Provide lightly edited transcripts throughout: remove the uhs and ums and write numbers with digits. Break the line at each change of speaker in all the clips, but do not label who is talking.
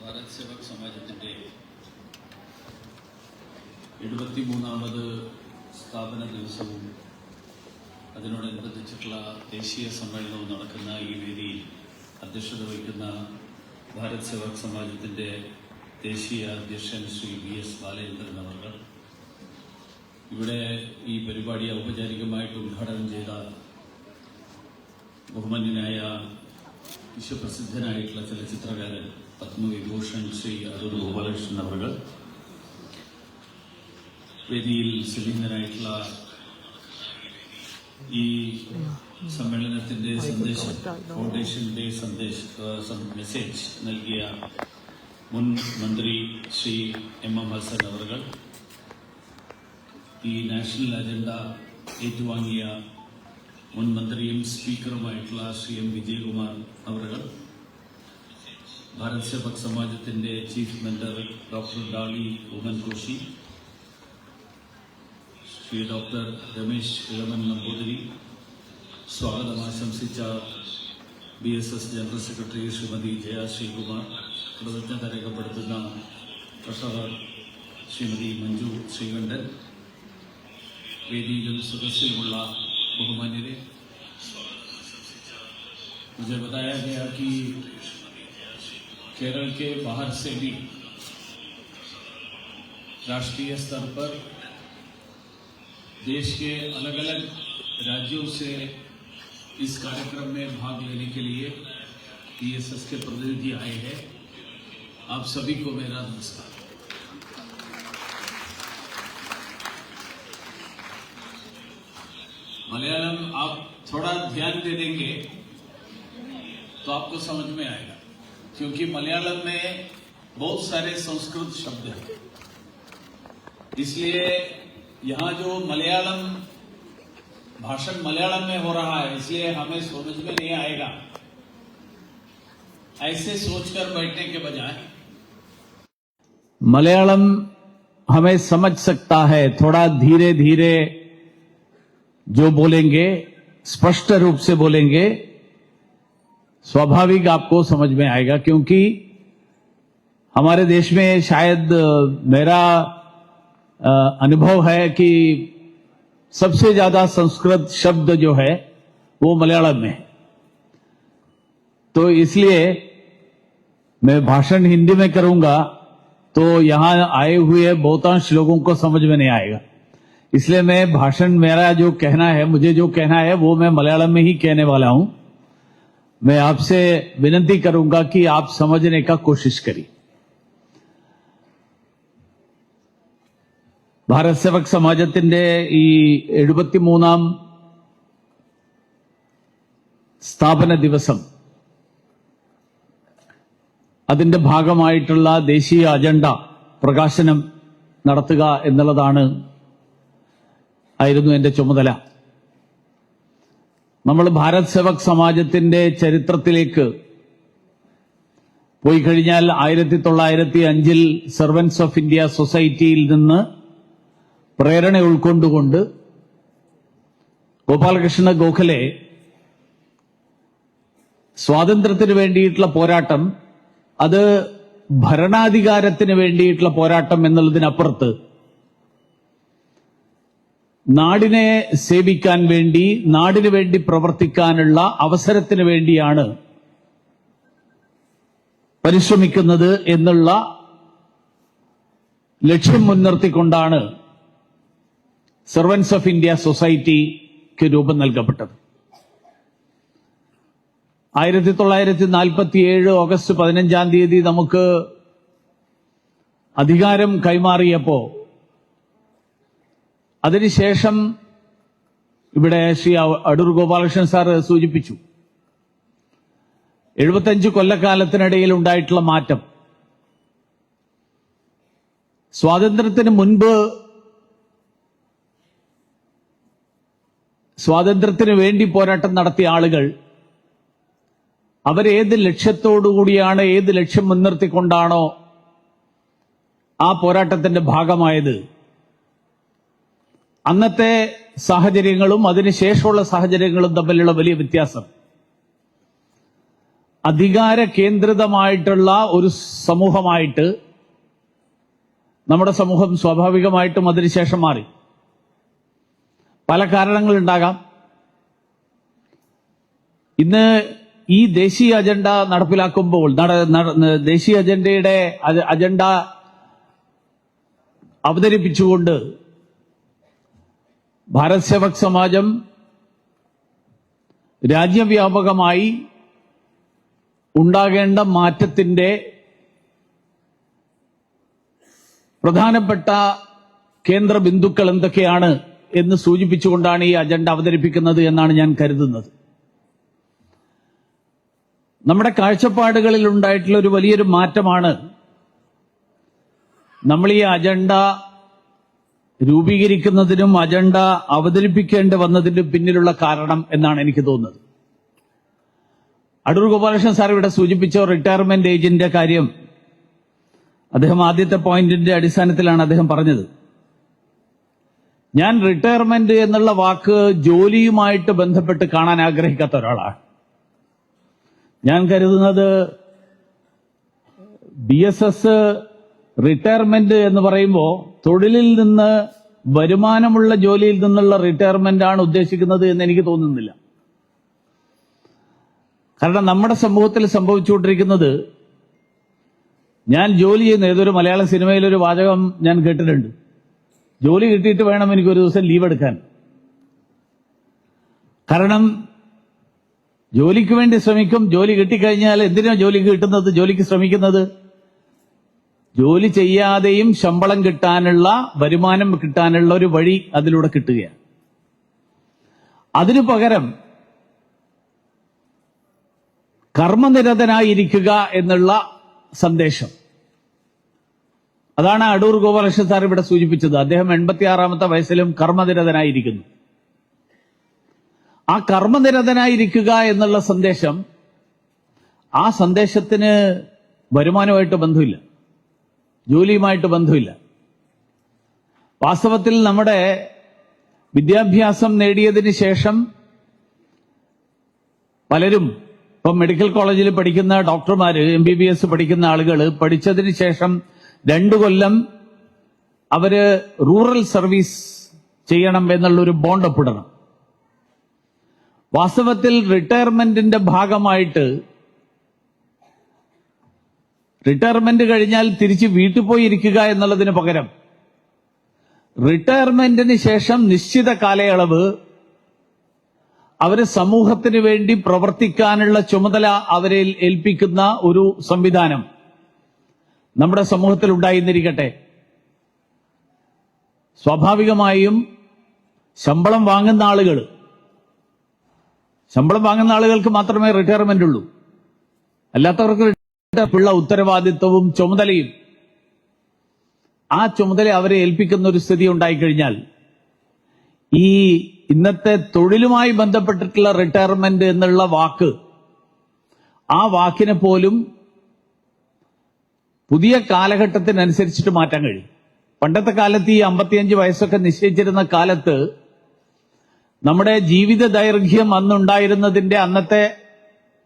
ഭാരത് സേവക് സമാജത്തിന്റെ 73ാമത് സ്ഥാപന ദിവസവും അതിനോടനുബന്ധിച്ചിട്ടുള്ള ദേശീയ സമ്മേളനവും നടക്കുന്ന ഈ വേദിയിൽ അധ്യക്ഷത വഹിക്കുന്ന ഭാരത് സേവക് സമാജത്തിന്റെ ദേശീയ അധ്യക്ഷൻ ശ്രീ VS ബാലചന്ദ്രൻ അവർ, ഇവിടെ ഈ പരിപാടി ഔപചാരികമായിട്ട് ഉദ്ഘാടനം ചെയ്ത ബഹുമാന്യനായ വിശ്വപ്രസിദ്ധനായിട്ടുള്ള ചലച്ചിത്രകാരൻ പത്മവിഭൂഷൺ ശ്രീ അടൂർ ഗോപാലകൃഷ്ണൻ അവർ, വേദിയിൽ സന്നിഹിതനായിട്ടുള്ള ഈ സമ്മേളനത്തിന്റെ സന്ദേശം, ഫൗണ്ടേഷന്റെ മെസ്സേജ് നൽകിയ മുൻ മന്ത്രി ശ്രീ M ഹസൻ അവർ, ഈ നാഷണൽ അജണ്ട ഏറ്റുവാങ്ങിയ മുൻ മന്ത്രിയും സ്പീക്കറുമായിട്ടുള്ള ശ്രീ M വിജയകുമാർ അവർ, ഭാരത് സേവക് സമാജത്തിന്റെ chief mentor doctor Dolly Oommen Koshy, Shri doctor Ramesh Elaman Namboothiri, സ്വാഗതം ആശംസിച്ച BSS general secretary Shrimati Jaya Sreekumar, കൃതജ്ഞത രേഖപ്പെടുത്തുന്ന ട്രഷറർ ശ്രീമതി മഞ്ജു ശ്രീകണ്ഠൻ, വേദിയിലും സദസ്സിലുമുള്ള बहुमान्य, मुझे बताया गया कि केरल के बाहर से भी राष्ट्रीय स्तर पर देश के अलग अलग राज्यों से इस कार्यक्रम में भाग लेने के लिए PSS के प्रतिनिधि आए हैं। आप सभी को मेरा नमस्कार। मलयालम आप थोड़ा ध्यान दे देंगे तो आपको समझ में आएगा, क्योंकि मलयालम में बहुत सारे संस्कृत शब्द हैं, इसलिए यहाँ जो मलयालम भाषण मलयालम में हो रहा है, इसलिए हमें समझ में नहीं आएगा। ऐसे सोचकर बैठने के बजाय
मलयालम हमें समझ सकता है, थोड़ा धीरे धीरे जो बोलेंगे, स्पष्ट रूप से बोलेंगे, स्वाभाविक आपको समझ में आएगा। क्योंकि हमारे देश में शायद मेरा अनुभव है कि सबसे ज्यादा संस्कृत शब्द जो है वो मलयालम में है, तो इसलिए मैं भाषण हिंदी में करूंगा तो यहां आए हुए बहुतांश लोगों को समझ में नहीं आएगा। इसलिए मैं भाषण, मेरा जो कहना है, मुझे जो कहना है वो मैं मलयालम में ही कहने वाला हूं। मैं आपसे विनती करूंगा कि आप समझने का कोशिश करिए। ഭാരത് സേവക് സമാജത്തിന്റെ ഈ 73ാം സ്ഥാപന ദിവസം, അതിന്റെ ഭാഗമായിട്ടുള്ള ദേശീയ അജണ്ട പ്രകാശനം നടത്തുക ആയിരുന്നു എന്റെ ചുമതല. നമ്മൾ ഭാരത് സേവക് സമാജത്തിന്റെ ചരിത്രത്തിലേക്ക് പോയി കഴിഞ്ഞാൽ 1905 സർവന്റ്സ് ഓഫ് ഇന്ത്യ സൊസൈറ്റിയിൽ നിന്ന് പ്രേരണ ഉൾക്കൊണ്ടുകൊണ്ട് ഗോപാലകൃഷ്ണ ഗോഖലെ സ്വാതന്ത്ര്യത്തിന് വേണ്ടിയിട്ടുള്ള പോരാട്ടം, അത് ഭരണാധികാരത്തിന് വേണ്ടിയിട്ടുള്ള പോരാട്ടം എന്നുള്ളതിനപ്പുറത്ത് നാടിനെ സേവിക്കാൻ വേണ്ടി, നാടിനു വേണ്ടി പ്രവർത്തിക്കാനുള്ള അവസരത്തിന് വേണ്ടിയാണ് പരിശ്രമിക്കുന്നത് എന്നുള്ള ലക്ഷ്യം മുൻനിർത്തിക്കൊണ്ടാണ് സർവന്റ്സ് ഓഫ് ഇന്ത്യ സൊസൈറ്റിക്ക് രൂപം നൽകപ്പെട്ടത്. 1947 ഓഗസ്റ്റ് 15-ാം തീയതി നമുക്ക് അധികാരം കൈമാറിയപ്പോ, അതിനുശേഷം ഇവിടെ ശ്രീ അടൂർ ഗോപാലകൃഷ്ണൻ സാർ സൂചിപ്പിച്ചു, 75 കൊല്ലക്കാലത്തിനിടയിൽ ഉണ്ടായിട്ടുള്ള മാറ്റം. സ്വാതന്ത്ര്യത്തിന് മുൻപ്, സ്വാതന്ത്ര്യത്തിന് വേണ്ടി പോരാട്ടം നടത്തിയ ആളുകൾ അവരേത് ലക്ഷ്യത്തോടുകൂടിയാണ്, ഏത് ലക്ഷ്യം മുൻനിർത്തിക്കൊണ്ടാണോ ആ പോരാട്ടത്തിന്റെ ഭാഗമായത്, അന്നത്തെ സാഹചര്യങ്ങളും അതിനുശേഷമുള്ള സാഹചര്യങ്ങളും തമ്മിലുള്ള വലിയ വ്യത്യാസം. അധികാര കേന്ദ്രിതമായിട്ടുള്ള ഒരു സമൂഹമായിട്ട് നമ്മുടെ സമൂഹം സ്വാഭാവികമായിട്ടും അതിനുശേഷം മാറി. പല കാരണങ്ങളുണ്ടാകാം. ഇന്ന് ഈ ദേശീയ അജണ്ട നടപ്പിലാക്കുമ്പോൾ ദേശീയ അജണ്ടയുടെ അജണ്ട അവതരിപ്പിച്ചുകൊണ്ട് ഭാരത് സേവക് സമാജം രാജ്യവ്യാപകമായി ഉണ്ടാകേണ്ട മാറ്റത്തിന്റെ പ്രധാനപ്പെട്ട കേന്ദ്ര ബിന്ദുക്കൾ എന്തൊക്കെയാണ് എന്ന് സൂചിപ്പിച്ചുകൊണ്ടാണ് ഈ അജണ്ട അവതരിപ്പിക്കുന്നത് എന്നാണ് ഞാൻ കരുതുന്നത്. നമ്മുടെ കാഴ്ചപ്പാടുകളിൽ ഉണ്ടായിട്ടുള്ള ഒരു വലിയൊരു മാറ്റമാണ് നമ്മൾ ഈ അജണ്ട രൂപീകരിക്കുന്നതിനും അജണ്ട അവതരിപ്പിക്കേണ്ടി വന്നതിനും പിന്നിലുള്ള കാരണം എന്നാണ് എനിക്ക് തോന്നുന്നത്. അടൂർ ഗോപാലകൃഷ്ണൻ സാർ ഇവിടെ സൂചിപ്പിച്ച റിട്ടയർമെന്റ് ഏജിന്റെ കാര്യം അദ്ദേഹം ആദ്യത്തെ പോയിന്റിന്റെ അടിസ്ഥാനത്തിലാണ് അദ്ദേഹം പറഞ്ഞത്. ഞാൻ റിട്ടയർമെന്റ് എന്നുള്ള വാക്ക് ജോലിയുമായിട്ട് ബന്ധപ്പെട്ട് കാണാൻ ആഗ്രഹിക്കാത്ത ഒരാളാണ്. ഞാൻ കരുതുന്നത് BSS റിട്ടയർമെന്റ് എന്ന് പറയുമ്പോൾ തൊഴിലിൽ നിന്ന് വരുമാനമുള്ള ജോലിയിൽ നിന്നുള്ള റിട്ടയർമെന്റ് ആണ് ഉദ്ദേശിക്കുന്നത് എന്ന് എനിക്ക് തോന്നുന്നില്ല. കാരണം നമ്മുടെ സമൂഹത്തിൽ സംഭവിച്ചുകൊണ്ടിരിക്കുന്നത്, ഞാൻ ജോലി ചെയ്യുന്ന ഏതൊരു മലയാള സിനിമയിലൊരു വാചകം ഞാൻ കേട്ടിട്ടുണ്ട്, ജോലി കിട്ടിയിട്ട് വേണം എനിക്കൊരു ദിവസം ലീവ് എടുക്കാൻ. കാരണം ജോലിക്ക് വേണ്ടി ശ്രമിക്കും, ജോലി കിട്ടിക്കഴിഞ്ഞാൽ എന്തിനാ ജോലിക്ക് കിട്ടുന്നത്, ജോലിക്ക് ശ്രമിക്കുന്നത്? ജോലി ചെയ്യാതെയും ശമ്പളം കിട്ടാനുള്ള, വരുമാനം കിട്ടാനുള്ള ഒരു വഴി അതിലൂടെ കിട്ടുകയാണ്. അതിനു പകരം കർമ്മനിരതനായിരിക്കുക എന്നുള്ള സന്ദേശം, അതാണ് അടൂർ ഗോപാലകൃഷ്ണൻ സാർ ഇവിടെ സൂചിപ്പിച്ചത്. അദ്ദേഹം 86-ാമത്തെ വയസ്സിലും കർമ്മനിരതനായിരിക്കുന്നു. ആ കർമ്മനിരതനായിരിക്കുക എന്നുള്ള സന്ദേശം, ആ സന്ദേശത്തിന് വരുമാനമായിട്ട് ബന്ധമില്ല, ജോലിയുമായിട്ട് ബന്ധമില്ല. വാസ്തവത്തിൽ നമ്മുടെ വിദ്യാഭ്യാസം നേടിയതിന് ശേഷം പലരും, ഇപ്പം മെഡിക്കൽ കോളേജിൽ പഠിക്കുന്ന ഡോക്ടർമാര്, MBBS പഠിക്കുന്ന ആളുകൾ പഠിച്ചതിന് ശേഷം 2 കൊല്ലം അവര് റൂറൽ സർവീസ് ചെയ്യണം എന്നുള്ളൊരു ബോണ്ട് ഒപ്പിടണം. വാസ്തവത്തിൽ റിട്ടയർമെന്റിന്റെ ഭാഗമായിട്ട് റിട്ടയർമെന്റ് കഴിഞ്ഞാൽ തിരിച്ച് വീട്ടിൽ പോയി ഇരിക്കുക എന്നുള്ളതിന് പകരം റിട്ടയർമെന്റിന് ശേഷം നിശ്ചിത കാലയളവ് അവര് സമൂഹത്തിന് വേണ്ടി പ്രവർത്തിക്കാനുള്ള ചുമതല അവരെ ഏൽപ്പിക്കുന്ന ഒരു സംവിധാനം നമ്മുടെ സമൂഹത്തിൽ ഉണ്ടായിരുന്നിരിക്കട്ടെ. സ്വാഭാവികമായും ശമ്പളം വാങ്ങുന്ന ആളുകൾക്ക് മാത്രമേ റിട്ടയർമെന്റ് ഉള്ളൂ. അല്ലാത്തവർക്ക് ഉള്ള ഉത്തരവാദിത്വവും ചുമതലയും, ആ ചുമതല അവരെ ഏൽപ്പിക്കുന്ന ഒരു സ്ഥിതി ഉണ്ടായിക്കഴിഞ്ഞാൽ ഈ ഇന്നത്തെ തൊഴിലുമായി ബന്ധപ്പെട്ടിട്ടുള്ള റിട്ടയർമെന്റ് എന്നുള്ള വാക്ക്, ആ വാക്കിനെ പോലും പുതിയ കാലഘട്ടത്തിനനുസരിച്ചിട്ട് മാറ്റാൻ കഴിയും. പണ്ടത്തെ കാലത്ത് ഈ 55 വയസ്സൊക്കെ നിശ്ചയിച്ചിരുന്ന കാലത്ത് നമ്മുടെ ജീവിത ദൈർഘ്യം അന്നുണ്ടായിരുന്നതിന്റെ, അന്നത്തെ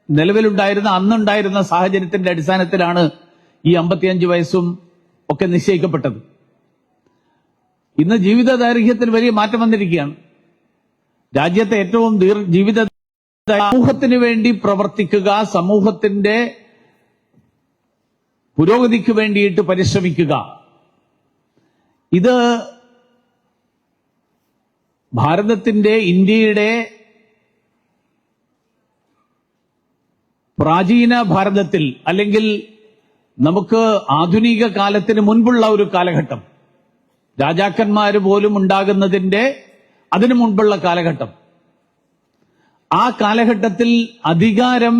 നിലവിലുണ്ടായിരുന്ന അന്നുണ്ടായിരുന്ന സാഹചര്യത്തിന്റെ അടിസ്ഥാനത്തിലാണ് ഈ 55 വയസ്സും ഒക്കെ നിശ്ചയിക്കപ്പെട്ടത്. ഇന്ന് ജീവിത ദൈർഘ്യത്തിൽ വലിയ മാറ്റം വന്നിരിക്കുകയാണ്. രാജ്യത്തെ ഏറ്റവും ജീവിത സമൂഹത്തിന് വേണ്ടി പ്രവർത്തിക്കുക, സമൂഹത്തിന്റെ പുരോഗതിക്ക് വേണ്ടിയിട്ട് പരിശ്രമിക്കുക, ഇത് ഭാരതത്തിന്റെ, ഇന്ത്യയുടെ, പ്രാചീന ഭാരതത്തിൽ, അല്ലെങ്കിൽ നമുക്ക് ആധുനിക കാലത്തിന് മുൻപുള്ള ഒരു കാലഘട്ടം, രാജാക്കന്മാര് പോലും ഉണ്ടാകുന്നതിന്റെ അതിനു മുൻപുള്ള കാലഘട്ടം, ആ കാലഘട്ടത്തിൽ അധികാരം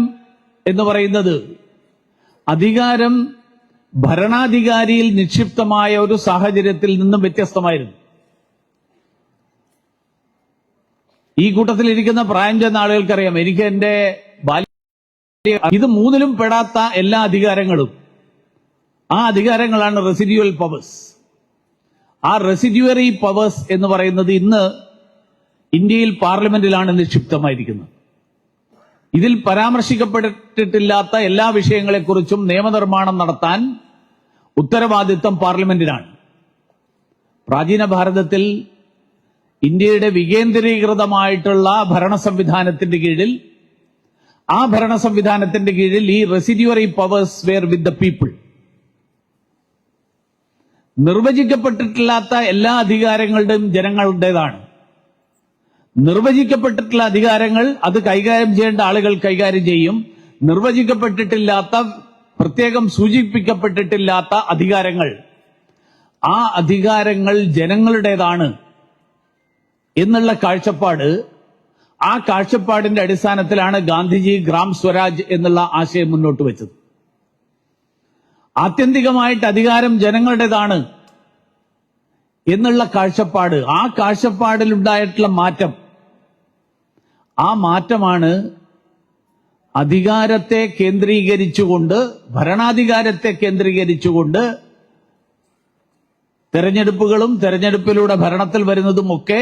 എന്ന് പറയുന്നത്, അധികാരം ഭരണാധികാരിയിൽ നിക്ഷിപ്തമായ ഒരു സാഹചര്യത്തിൽ നിന്നും വ്യത്യസ്തമായിരുന്നു. ഈ കൂട്ടത്തിലിരിക്കുന്ന പ്രായം ചെന്ന ആളുകൾക്കറിയാം, എനിക്ക് എന്റെ ഇത് മൂന്നിലും പെടാത്ത എല്ലാ അധികാരങ്ങളും, ആ അധികാരങ്ങളാണ് റെസിഡ്യുവൽ പവേഴ്സ്. ആ റെസിഡ്യുവറി പവേഴ്സ് എന്ന് പറയുന്നത് ഇന്ന് ഇന്ത്യയിൽ പാർലമെന്റിലാണ് നിക്ഷിപ്തമായിരിക്കുന്നത്. ഇതിൽ പരാമർശിക്കപ്പെട്ടിട്ടില്ലാത്ത എല്ലാ വിഷയങ്ങളെക്കുറിച്ചും നിയമനിർമ്മാണം നടത്താൻ ഉത്തരവാദിത്വം പാർലമെന്റിനാണ്. പ്രാചീന ഭാരതത്തിൽ ഇന്ത്യയുടെ വികേന്ദ്രീകൃതമായിട്ടുള്ള ഭരണ സംവിധാനത്തിന്റെ കീഴിൽ ഈ residuary powers were with the people. നിർവചിക്കപ്പെട്ടിട്ടില്ലാത്ത എല്ലാ അധികാരങ്ങളുടെയും ജനങ്ങളുടേതാണ്. നിർവചിക്കപ്പെട്ടിട്ടുള്ള അധികാരങ്ങൾ അത് കൈകാര്യം ചെയ്യേണ്ട ആളുകൾ കൈകാര്യം ചെയ്യും. നിർവചിക്കപ്പെട്ടിട്ടില്ലാത്ത, പ്രത്യേകം സൂചിപ്പിക്കപ്പെട്ടിട്ടില്ലാത്ത അധികാരങ്ങൾ, ആ അധികാരങ്ങൾ ജനങ്ങളുടേതാണ് എന്നുള്ള കാഴ്ചപ്പാട്, ആ കാഴ്ചപ്പാടിന്റെ അടിസ്ഥാനത്തിലാണ് ഗാന്ധിജി ഗ്രാം സ്വരാജ് എന്നുള്ള ആശയം മുന്നോട്ട് വെച്ചത്. ആത്യന്തികമായിട്ട് അധികാരം ജനങ്ങളുടേതാണ് എന്നുള്ള കാഴ്ചപ്പാട്, ആ കാഴ്ചപ്പാടിലുണ്ടായിട്ടുള്ള മാറ്റം, ആ മാറ്റമാണ് അധികാരത്തെ കേന്ദ്രീകരിച്ചുകൊണ്ട്, ഭരണാധികാരത്തെ കേന്ദ്രീകരിച്ചുകൊണ്ട് തെരഞ്ഞെടുപ്പുകളും തെരഞ്ഞെടുപ്പിലൂടെ ഭരണത്തിൽ വരുന്നതുമൊക്കെ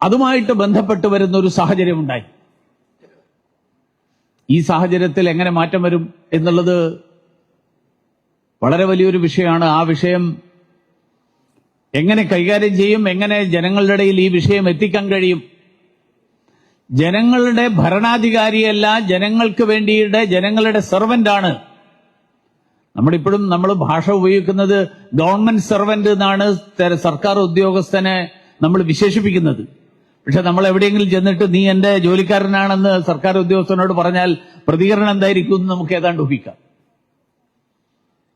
അതുമായിട്ട് ബന്ധപ്പെട്ട് വരുന്ന ഒരു സാഹചര്യമുണ്ടായി. ഈ സാഹചര്യത്തിൽ എങ്ങനെ മാറ്റം വരും എന്നുള്ളത് വളരെ വലിയൊരു വിഷയമാണ്. ആ വിഷയം എങ്ങനെ കൈകാര്യം ചെയ്യും, എങ്ങനെ ജനങ്ങളുടെ ഇടയിൽ ഈ വിഷയം എത്തിക്കാൻ കഴിയും? ജനങ്ങളുടെ ഭരണാധികാരിയല്ല, ജനങ്ങൾക്ക് വേണ്ടിയിട്ട് ജനങ്ങളുടെ സെർവന്റാണ്. നമ്മൾ ഭാഷ ഉപയോഗിക്കുന്നത് ഗവൺമെന്റ് സെർവന്റ് എന്നാണ് സർക്കാർ ഉദ്യോഗസ്ഥനെ നമ്മൾ വിശേഷിപ്പിക്കുന്നത്. പക്ഷെ നമ്മൾ എവിടെയെങ്കിലും ചെന്നിട്ട് നീ എന്റെ ജോലിക്കാരനാണെന്ന് സർക്കാർ ഉദ്യോഗസ്ഥനോട് പറഞ്ഞാൽ പ്രതികരണം എന്തായിരിക്കും എന്ന് നമുക്ക് ഏതാണ്ട് ഊഹിക്കാം.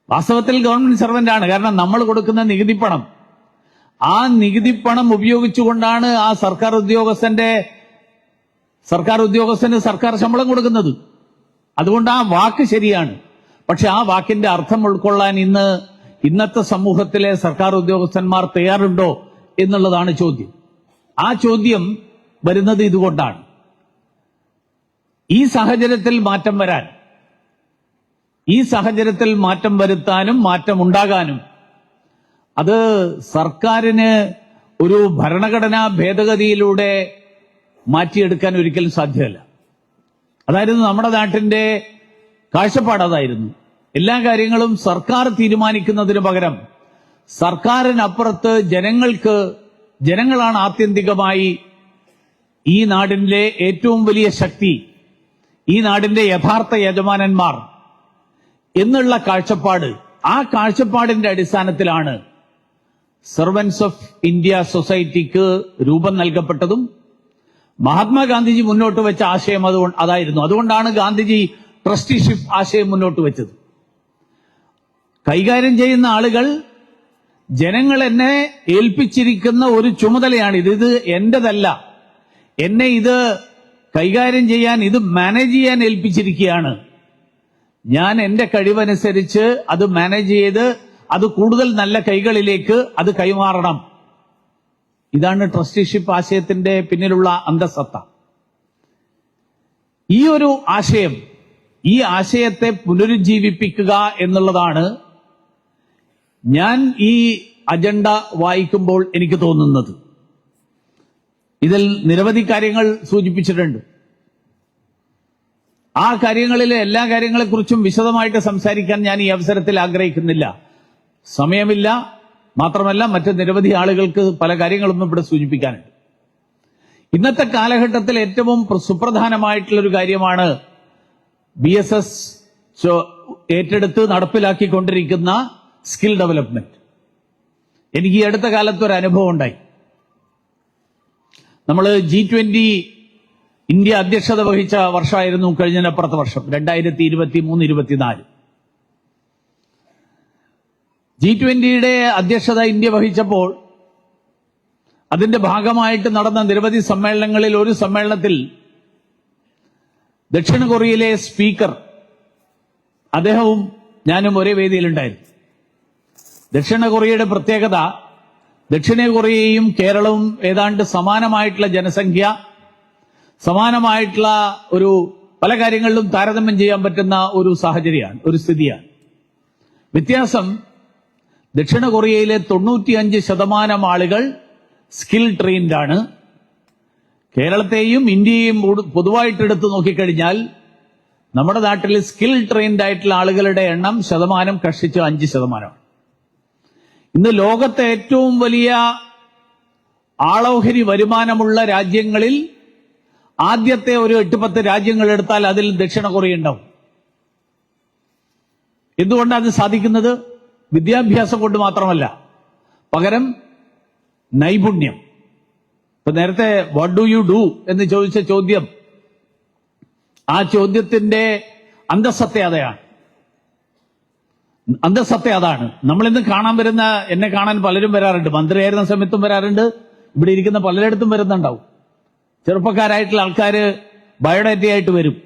വാസ്തവത്തിൽ ഗവൺമെന്റ് സെർവന്റ് ആണ്. കാരണം നമ്മൾ കൊടുക്കുന്ന നികുതിപ്പണം, ആ നികുതിപ്പണം ഉപയോഗിച്ചുകൊണ്ടാണ് ആ സർക്കാർ ഉദ്യോഗസ്ഥന് സർക്കാർ ശമ്പളം കൊടുക്കുന്നത്. അതുകൊണ്ട് ആ വാക്ക് ശരിയാണ്. പക്ഷെ ആ വാക്കിന്റെ അർത്ഥം ഉൾക്കൊള്ളാൻ ഇന്നത്തെ സമൂഹത്തിലെ സർക്കാർ ഉദ്യോഗസ്ഥന്മാർ തയ്യാറുണ്ടോ എന്നുള്ളതാണ് ചോദ്യം. ആ ചോദ്യം വരുന്നത് ഇതുകൊണ്ടാണ്. ഈ സാഹചര്യത്തിൽ മാറ്റം വരുത്താനും മാറ്റമുണ്ടാകാനും അത് സർക്കാരിന് ഒരു ഭരണഘടനാ ഭേദഗതിയിലൂടെ മാറ്റിയെടുക്കാൻ ഒരിക്കലും സാധ്യമല്ല. അതായിരുന്നു നമ്മുടെ നാട്ടിന്റെ കാഴ്ചപ്പാട്. അതായിരുന്നു എല്ലാ കാര്യങ്ങളും സർക്കാർ തീരുമാനിക്കുന്നതിന് പകരം സർക്കാരിനപ്പുറത്ത് ജനങ്ങളാണ് ആത്യന്തികമായി ഈ നാടിന്റെ ഏറ്റവും വലിയ ശക്തി, ഈ നാടിന്റെ യഥാർത്ഥ യജമാനന്മാർ എന്നുള്ള കാഴ്ചപ്പാട്. ആ കാഴ്ചപ്പാടിന്റെ അടിസ്ഥാനത്തിലാണ് സെർവൻസ് ഓഫ് ഇന്ത്യ സൊസൈറ്റിക്ക് രൂപം നൽകപ്പെട്ടതും മഹാത്മാഗാന്ധിജി മുന്നോട്ട് വെച്ച ആശയം അതായിരുന്നു. അതുകൊണ്ടാണ് ഗാന്ധിജി ട്രസ്റ്റിഷിപ്പ് ആശയം മുന്നോട്ട് വെച്ചത്. കൈകാര്യം ചെയ്യുന്ന ആളുകൾ ജനങ്ങൾ എന്നെ ഏൽപ്പിച്ചിരിക്കുന്ന ഒരു ചുമതലയാണിത്, ഇത് എന്റേതല്ല, എന്നെ ഇത് കൈകാര്യം ചെയ്യാൻ, ഇത് മാനേജ് ചെയ്യാൻ ഏൽപ്പിച്ചിരിക്കുകയാണ്. ഞാൻ എന്റെ കഴിവനുസരിച്ച് അത് മാനേജ് ചെയ്ത് അത് കൂടുതൽ നല്ല കൈകളിലേക്ക് അത് കൈമാറണം. ഇതാണ് ട്രസ്റ്റിഷിപ്പ് ആശയത്തിന്റെ പിന്നിലുള്ള അന്തസത്ത. ഈ ഒരു ആശയം, ഈ ആശയത്തെ പുനരുജ്ജീവിപ്പിക്കുക എന്നുള്ളതാണ് ഞാൻ ഈ അജണ്ട വായിക്കുമ്പോൾ എനിക്ക് തോന്നുന്നത്. ഇതിൽ നിരവധി കാര്യങ്ങൾ സൂചിപ്പിച്ചിട്ടുണ്ട്. ആ കാര്യങ്ങളിലെ എല്ലാ കാര്യങ്ങളെക്കുറിച്ചും വിശദമായിട്ട് സംസാരിക്കാൻ ഞാൻ ഈ അവസരത്തിൽ ആഗ്രഹിക്കുന്നില്ല. സമയമില്ല. മാത്രമല്ല മറ്റ് നിരവധി ആളുകൾക്ക് പല കാര്യങ്ങളും ഇവിടെ സൂചിപ്പിക്കാനുണ്ട്. ഇന്നത്തെ കാലഘട്ടത്തിൽ ഏറ്റവും സുപ്രധാനമായിട്ടുള്ളൊരു കാര്യമാണ് BSS ഏറ്റെടുത്ത് നടപ്പിലാക്കിക്കൊണ്ടിരിക്കുന്ന സ്കിൽ ഡെവലപ്മെന്റ്. എനിക്ക് ഈ അടുത്ത കാലത്ത് ഒരു അനുഭവം ഉണ്ടായി. നമ്മൾ G20 ഇന്ത്യ അധ്യക്ഷത വഹിച്ച വർഷമായിരുന്നു കഴിഞ്ഞതിനപ്പുറത്തെ വർഷം 2023-24. G20യുടെ അധ്യക്ഷത ഇന്ത്യ വഹിച്ചപ്പോൾ അതിന്റെ ഭാഗമായിട്ട് നടന്ന നിരവധി സമ്മേളനങ്ങളിൽ ഒരു സമ്മേളനത്തിൽ ദക്ഷിണ കൊറിയയിലെ സ്പീക്കർ, അദ്ദേഹവും ഞാനും ഒരേ വേദിയിലുണ്ടായിരുന്നു. ദക്ഷിണ കൊറിയയുടെ പ്രത്യേകത, ദക്ഷിണ കൊറിയയും കേരളവും ഏതാണ്ട് സമാനമായിട്ടുള്ള ജനസംഖ്യ, സമാനമായിട്ടുള്ള ഒരു പല കാര്യങ്ങളിലും താരതമ്യം ചെയ്യാൻ പറ്റുന്ന ഒരു സാഹചര്യമാണ്, ഒരു സ്ഥിതിയാണ്. വ്യത്യാസം, ദക്ഷിണ കൊറിയയിലെ 95% ആളുകൾ സ്കിൽ ട്രെയിൻഡ് ആണ്. കേരളത്തെയും ഇന്ത്യയും പൊതുവായിട്ട് എടുത്തു നോക്കിക്കഴിഞ്ഞാൽ നമ്മുടെ നാട്ടിൽ സ്കിൽ ട്രെയിൻഡ് ആയിട്ടുള്ള ആളുകളുടെ എണ്ണം ശതമാനം കഷ്ടിച്ച് 5%. ഇന്ന് ലോകത്തെ ഏറ്റവും വലിയ ആളോഹരി വരുമാനമുള്ള രാജ്യങ്ങളിൽ ആദ്യത്തെ ഒരു 8-10 രാജ്യങ്ങൾ എടുത്താൽ അതിൽ ദക്ഷിണ കൊറിയ ഉണ്ടാവും. എന്തുകൊണ്ടാണ് അത് സാധിക്കുന്നത്? വിദ്യാഭ്യാസം കൊണ്ട് മാത്രമല്ല, പകരം നൈപുണ്യം. ഇപ്പൊ നേരത്തെ വാട്ട് ഡു യു ഡു എന്ന് ചോദിച്ച ചോദ്യം, ആ ചോദ്യത്തിന്റെ അന്തസത്ത അതാണ്. നമ്മളിന്ന് കാണാൻ വരുന്ന, എന്നെ കാണാൻ പലരും വരാറുണ്ട്, മന്ത്രിയായിരുന്ന സമയത്തും വരാറുണ്ട്, ഇവിടെ ഇരിക്കുന്ന പലരിടത്തും വരുന്നുണ്ടാവും. ചെറുപ്പക്കാരായിട്ടുള്ള ആൾക്കാര് ബയോഡാറ്റയായിട്ട് വരും.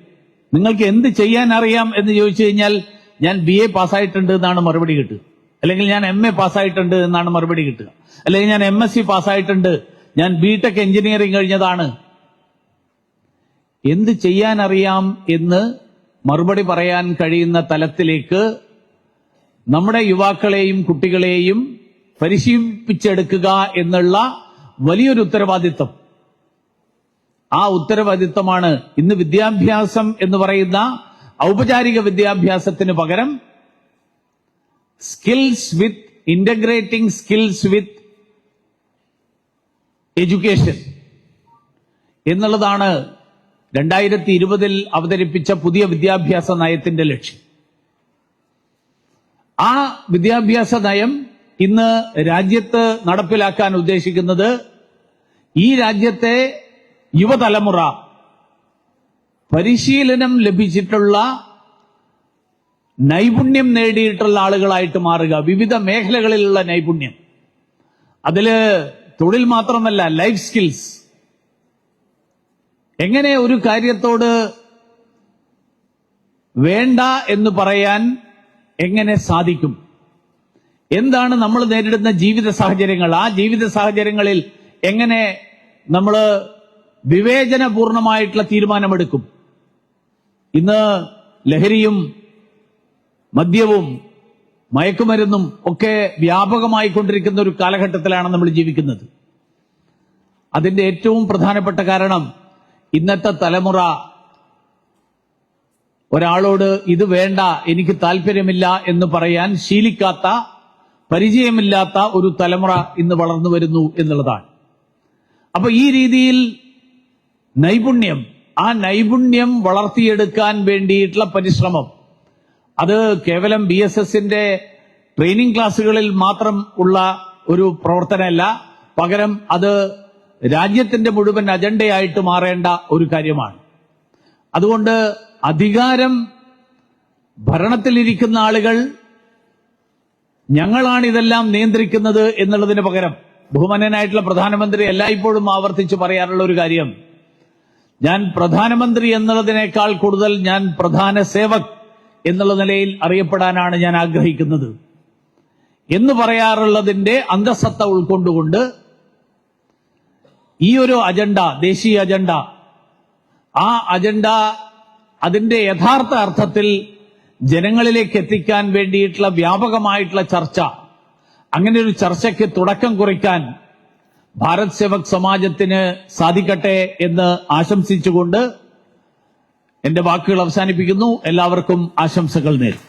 നിങ്ങൾക്ക് എന്ത് ചെയ്യാൻ അറിയാം എന്ന് ചോദിച്ചു കഴിഞ്ഞാൽ ഞാൻ BA പാസ്സായിട്ടുണ്ട് എന്നാണ് മറുപടി കിട്ടുക, അല്ലെങ്കിൽ ഞാൻ MA പാസ്സായിട്ടുണ്ട് എന്നാണ് മറുപടി കിട്ടുക, അല്ലെങ്കിൽ ഞാൻ MSc പാസ്സായിട്ടുണ്ട്, ഞാൻ BTech എഞ്ചിനീയറിംഗ് കഴിഞ്ഞതാണ്. എന്ത് ചെയ്യാൻ അറിയാം എന്ന് മറുപടി പറയാൻ കഴിയുന്ന തലത്തിലേക്ക് നമ്മുടെ യുവാക്കളെയും കുട്ടികളെയും പരിശീലിപ്പിച്ചെടുക്കുക എന്നുള്ള വലിയൊരു ഉത്തരവാദിത്വം. ആ ഉത്തരവാദിത്വമാണ് ഇന്ന് വിദ്യാഭ്യാസം എന്ന് പറയുന്ന ഔപചാരിക വിദ്യാഭ്യാസത്തിന് പകരം ഇന്റഗ്രേറ്റിംഗ് സ്കിൽസ് വിത്ത് എഡ്യൂക്കേഷൻ എന്നുള്ളതാണ് 2020 അവതരിപ്പിച്ച പുതിയ വിദ്യാഭ്യാസ നയത്തിന്റെ ലക്ഷ്യം. ആ വിദ്യാഭ്യാസ നയം ഇന്ന് രാജ്യത്ത് നടപ്പിലാക്കാൻ ഉദ്ദേശിക്കുന്നത് ഈ രാജ്യത്തെ യുവതലമുറ പരിശീലനം ലഭിച്ചിട്ടുള്ള, നൈപുണ്യം നേടിയിട്ടുള്ള ആളുകളായിട്ട് മാറുക. വിവിധ മേഖലകളിലുള്ള നൈപുണ്യം, അതില് തൊഴിൽ മാത്രമല്ല, ലൈഫ് സ്കിൽസ്. എങ്ങനെ ഒരു കാര്യത്തോട് വേണ്ട എന്ന് പറയാൻ എങ്ങനെ സാധിക്കും? എന്താണ് നമ്മൾ നേരിടുന്ന ജീവിത സാഹചര്യങ്ങൾ? ആ ജീവിത സാഹചര്യങ്ങളിൽ എങ്ങനെ നമ്മൾ വിവേചനപൂർണമായിട്ടുള്ള തീരുമാനമെടുക്കും? ഇന്ന് ലഹരിയും മദ്യവും മയക്കുമരുന്നും ഒക്കെ വ്യാപകമായി കൊണ്ടിരിക്കുന്ന ഒരു കാലഘട്ടത്തിലാണ് നമ്മൾ ജീവിക്കുന്നത്. അതിന്റെ ഏറ്റവും പ്രധാനപ്പെട്ട കാരണം ഇന്നത്തെ തലമുറ ഒരാളോട് ഇത് വേണ്ട, എനിക്ക് താല്പര്യമില്ല എന്ന് പറയാൻ ശീലിക്കാത്ത, പരിചയമില്ലാത്ത ഒരു തലമുറ ഇന്ന് വളർന്നു വരുന്നു എന്നുള്ളതാണ്. അപ്പൊ ഈ രീതിയിൽ നൈപുണ്യം, ആ നൈപുണ്യം വളർത്തിയെടുക്കാൻ വേണ്ടിയിട്ടുള്ള പരിശ്രമം, അത് കേവലം BSSന്റെ ട്രെയിനിങ് ക്ലാസ്സുകളിൽ മാത്രം ഉള്ള ഒരു പ്രവർത്തനമല്ല, പകരം അത് രാജ്യത്തിന്റെ മുഴുവൻ അജണ്ടയായിട്ട് മാറേണ്ട ഒരു കാര്യമാണ്. അതുകൊണ്ട് അധികാരം, ഭരണത്തിലിരിക്കുന്ന ആളുകൾ ഞങ്ങളാണിതെല്ലാം നിയന്ത്രിക്കുന്നത് എന്നുള്ളതിന് പകരം ബഹുമാന്യനായിട്ടുള്ള പ്രധാനമന്ത്രി എല്ലായ്പ്പോഴും ആവർത്തിച്ച് പറയാറുള്ള ഒരു കാര്യം, ഞാൻ പ്രധാനമന്ത്രി എന്നുള്ളതിനേക്കാൾ കൂടുതൽ ഞാൻ പ്രധാന സേവക് എന്നുള്ള നിലയിൽ അറിയപ്പെടാനാണ് ഞാൻ ആഗ്രഹിക്കുന്നത് എന്ന് പറയാറുള്ളതിന്റെ അന്തസത്ത ഉൾക്കൊണ്ടുകൊണ്ട് ഈ ഒരു അജണ്ട, ദേശീയ അജണ്ട, ആ അജണ്ട അതിന്റെ യഥാർത്ഥ അർത്ഥത്തിൽ ജനങ്ങളിലേക്ക് എത്തിക്കാൻ വേണ്ടിയിട്ടുള്ള വ്യാപകമായിട്ടുള്ള ചർച്ച, അങ്ങനെ ഒരു ചർച്ചയ്ക്ക് തുടക്കം കുറിക്കാൻ ഭാരത് സേവക് സമാജത്തിന് സാധിക്കട്ടെ എന്ന് ആശംസിച്ചുകൊണ്ട് എന്റെ വാക്കുകൾ അവസാനിപ്പിക്കുന്നു. എല്ലാവർക്കും ആശംസകൾ നേരുന്നു.